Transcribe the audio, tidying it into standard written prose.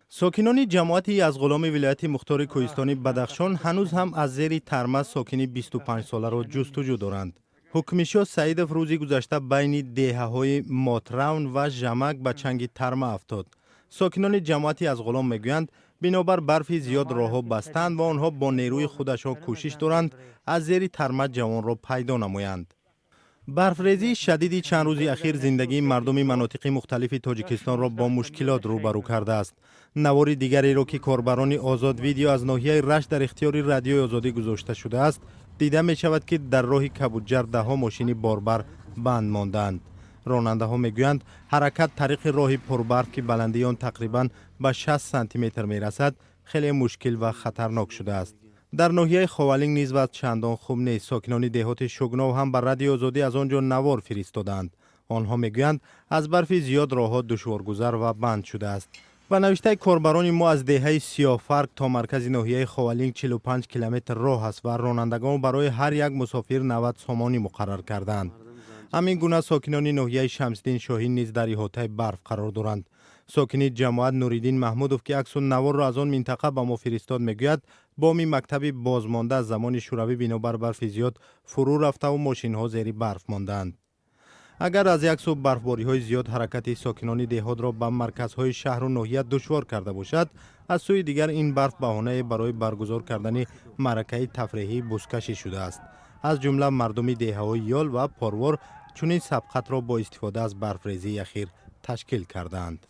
ساکنان جماعت یزغلام ولایت مختار کوهستانی بدخشان هنوز هم از زیر ترمز ساکنی 25 ساله را جستجو دارند. حکمشا سعید روزی گذشته بین دهه‌های ماتراون و ژمک به چنگ ترمه افتاد. ساکنان جماعت یزغلام میگویند بنابر برفی زیاد راهها بستند و آنها با نیروی خودشان کوشش دارند از زیر ترمه جوان را پیدا نمایند. برفریزی شدیدی چند روزی اخیر زندگی مردم مناطق مختلف تاجیکستان را با مشکلات روبرو کرده است. نوار دیگری را که کاربران آزاد ویدیو از ناحیه رشت در اختیار رادیوی آزادی گذاشته شده است، دیده می شود که در راه کبودجر ده ها ماشین باربر بند ماندند. راننده ها میگویند حرکت طریق راه پربرف که بلندی آن تقریبا به 60 سانتی متر می رسد خیلی مشکل و خطرناک شده است. در ناحیه خوالینگ نیز وضع چندان خوب نیست. ساکنان دهات شگناو هم بر رادیو آزادی از آنجا نوار فرستادند. آنها میگویند از برف زیاد راهها دشوارگذر و بند شده است. و نوشته کاربران ما از دهه سیاه‌فرق تا مرکز ناحیه خوالینگ 45 کیلومتر راه است و رانندگان برای هر یک مسافر 90 سامانی مقرر کردند. همین گونه ساکنان ناحیه شمس‌الدین شاهین نیز در احاطه برف قرار دارند. ساکنی جماعت نوریدین محمودوف که عکس نوار را از آن منطقه به ما فرستاد میگوید بامی مکتب بازمانده از زمان شوروی بنابر برف زیاد فرو رفته و ماشین ها زیر برف ماندند. اگر از یک سو برفباری های زیاد حرکت ساکنان دهات را به مرکزهای شهر و ناحیه دشوار کرده باشد، از سوی دیگر این برف بهانه برای برگزار کردن معرکه تفریحی بزکشی شده است. از جمله مردم دهه‌های یال و پاروار چنین سبقت را با استفاده از برفریزی اخیر تشکیل کردند.